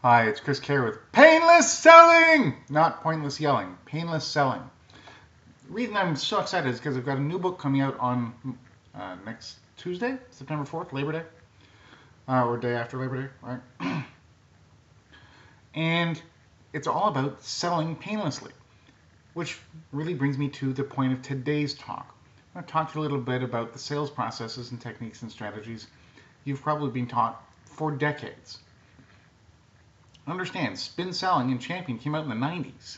Hi, it's Chris Kerr with Painless Selling! Not pointless yelling, painless selling. The reason I'm so excited is because I've got a new book coming out on next Tuesday, September 4th, Labor Day, or day after Labor Day, right? And it's all about selling painlessly, which really brings me to the point of today's talk. I'm going to talk to you a little bit about the sales processes and techniques and strategies you've probably been taught for decades. Understand, spin selling and champion came out in the 90s.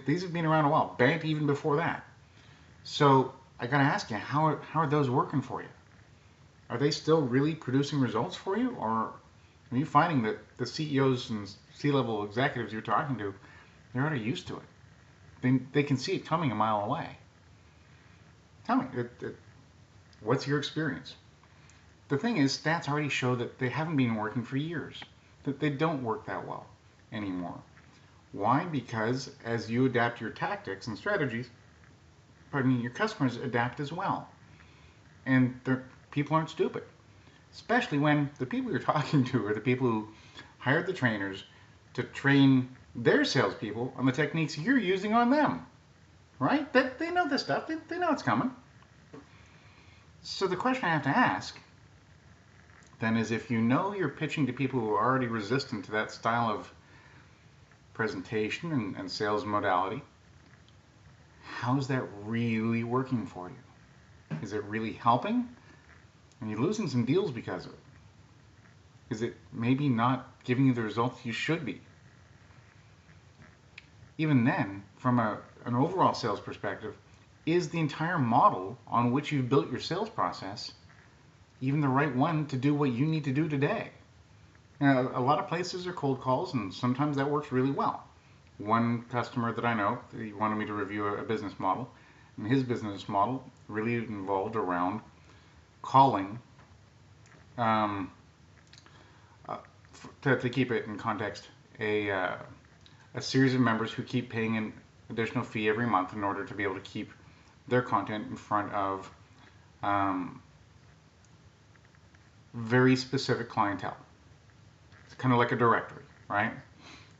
These have been around a while. BANT even before that. So I got to ask you, how are those working for you? Are they still really producing results for you? Or are you finding that the CEOs and C-level executives you're talking to, they're already used to it? They can see it coming a mile away. Tell me, what's your experience? The thing is, stats already show that they haven't been working for years, that they don't work that well anymore. Why? Because as you adapt your tactics and strategies, your customers adapt as well. And people aren't stupid, especially when the people you're talking to are the people who hired the trainers to train their salespeople on the techniques you're using on them, right? They know this stuff. They know it's coming. So the question I have to ask then is, if you know you're pitching to people who are already resistant to that style of presentation and sales modality, how's that really working for you? Is it really helping? Are you losing some deals because of it? Is it maybe not giving you the results you should be? Even then, from an overall sales perspective, is the entire model on which you've built your sales process even the right one to do what you need to do today? Now, a lot of places are cold calls, and sometimes that works really well. One customer that I know, he wanted me to review a business model, and his business model really involved around calling, to keep it in context, a series of members who keep paying an additional fee every month in order to be able to keep their content in front of very specific clientele. It's kind of like a directory, right?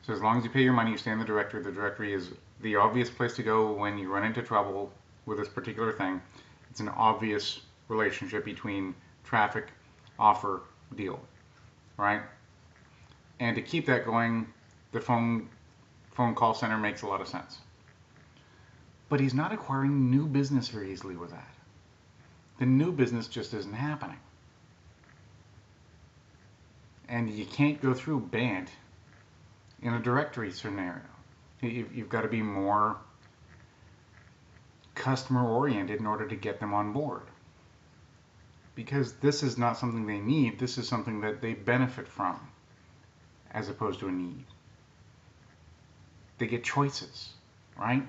So as long as you pay your money, you stay in the directory. The directory is the obvious place to go when you run into trouble with this particular thing. It's an obvious relationship between traffic, offer, deal, right? And to keep that going, the phone call center makes a lot of sense. But he's not acquiring new business very easily with that. The new business just isn't happening. And you can't go through BANT in a directory scenario. You've got to be more customer oriented in order to get them on board. Because this is not something they need, this is something that they benefit from, as opposed to a need. They get choices, right?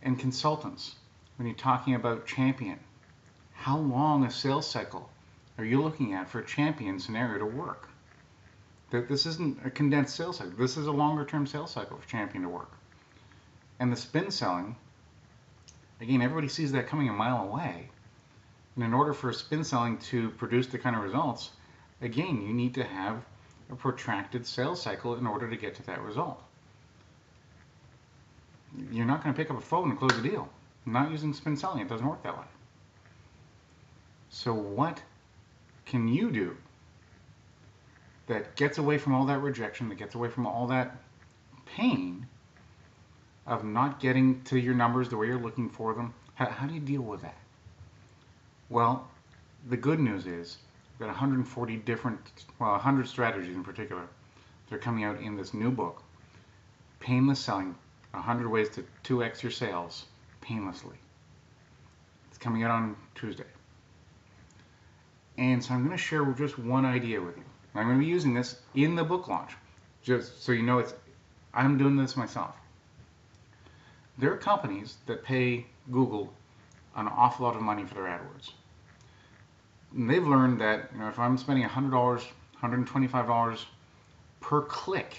And consultants, when you're talking about champion, how long a sales cycle are you looking at for a champion scenario to work? That this isn't a condensed sales cycle. This is a longer term sales cycle for champion to work. And the spin selling, again, everybody sees that coming a mile away. And in order for spin selling to produce the kind of results, again, you need to have a protracted sales cycle in order to get to that result. You're not going to pick up a phone and close a deal. Not using spin selling, it doesn't work that way. So what can you do that gets away from all that rejection, that gets away from all that pain of not getting to your numbers the way you're looking for them? How do you deal with that? Well, the good news is we've got 140 different, 100 strategies in particular. They're coming out in this new book, Painless Selling, 100 Ways to 2x Your Sales Painlessly. It's coming out on Tuesday. And so I'm going to share just one idea with you. I'm going to be using this in the book launch, just so you know I'm doing this myself. There are companies that pay Google an awful lot of money for their AdWords. And they've learned that if I'm spending $100, $125 per click,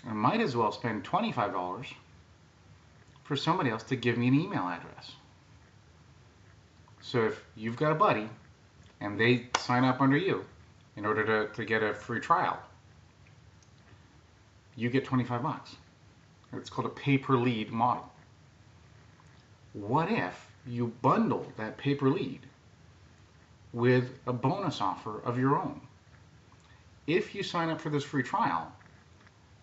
I might as well spend $25 for somebody else to give me an email address. So if you've got a buddy and they sign up under you in order to get a free trial, you get 25 bucks. It's called a pay-per-lead model. What if you bundle that pay-per-lead with a bonus offer of your own? If you sign up for this free trial,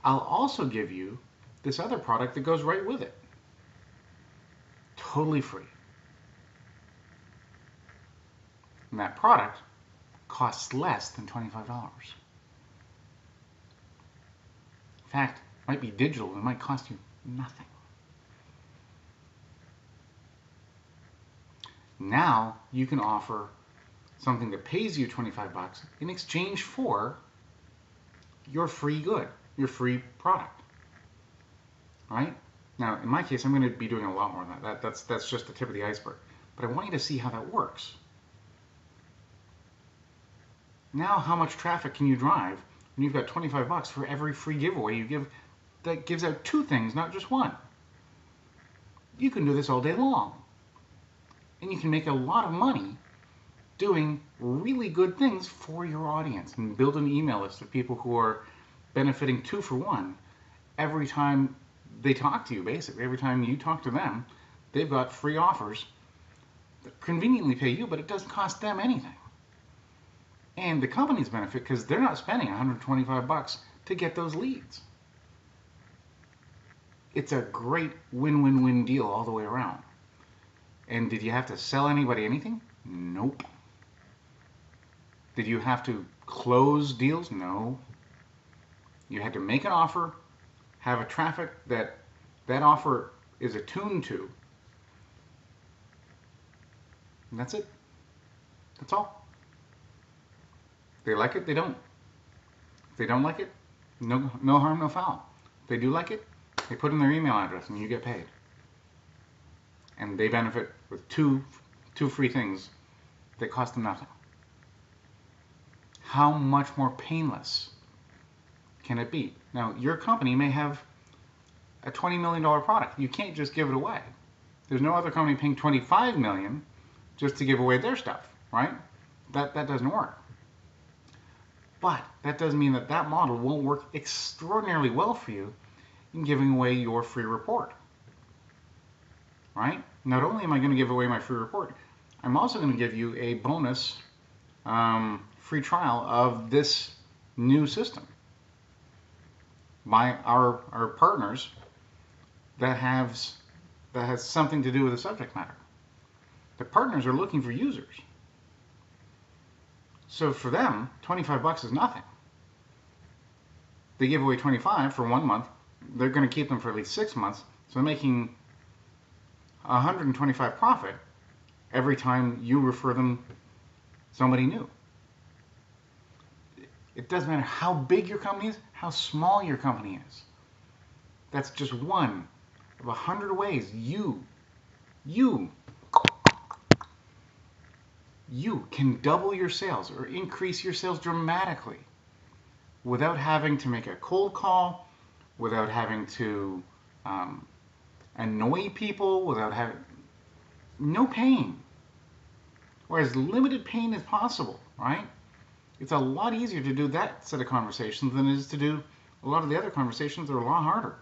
I'll also give you this other product that goes right with it. Totally free. And that product costs less than $25. In fact, it might be digital and it might cost you nothing. Now you can offer something that pays you 25 bucks in exchange for your free good, your free product. Right? Now, in my case, I'm going to be doing a lot more than that. That's just the tip of the iceberg. But I want you to see how that works. Now, how much traffic can you drive when you've got 25 bucks for every free giveaway you give that gives out 2 things, not just 1? You can do this all day long. And you can make a lot of money doing really good things for your audience and build an email list of people who are benefiting 2 for 1 every time they talk to you, basically. Every time you talk to them, they've got free offers that conveniently pay you, but it doesn't cost them anything. And the companies benefit because they're not spending 125 bucks to get those leads. It's a great win-win-win deal all the way around. And did you have to sell anybody anything? Nope. Did you have to close deals? No. You had to make an offer, have a traffic that offer is attuned to. And that's it. That's all. If they like it, they don't. If they don't like it, no harm, no foul. If they do like it, they put in their email address and you get paid. And they benefit with two free things that cost them nothing. How much more painless can it be? Now, your company may have a $20 million product. You can't just give it away. There's no other company paying $25 million just to give away their stuff, right? That doesn't work. But that doesn't mean that model won't work extraordinarily well for you in giving away your free report, right? Not only am I going to give away my free report, I'm also going to give you a bonus free trial of this new system by our partners that has something to do with the subject matter. The partners are looking for users. So for them, 25 bucks is nothing. They give away 25 for 1 month. They're going to keep them for at least 6 months. So they're making 125 profit every time you refer them somebody new. It doesn't matter how big your company is, how small your company is. That's just one of 100 ways you can double your sales or increase your sales dramatically without having to make a cold call, without having to annoy people, without having no pain. Whereas limited pain is possible, right? It's a lot easier to do that set of conversations than it is to do a lot of the other conversations that are a lot harder.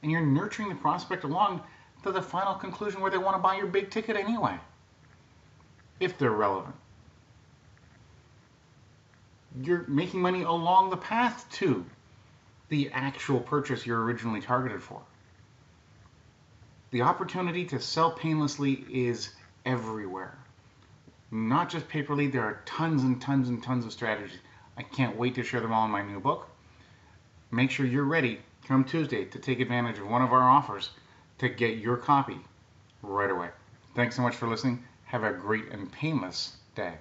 And you're nurturing the prospect along to the final conclusion where they want to buy your big ticket anyway, if they're relevant. You're making money along the path to the actual purchase you're originally targeted for. The opportunity to sell painlessly is everywhere. Not just pay-per-lead, there are tons and tons and tons of strategies. I can't wait to share them all in my new book. Make sure you're ready come Tuesday to take advantage of one of our offers to get your copy right away. Thanks so much for listening. Have a great and painless day.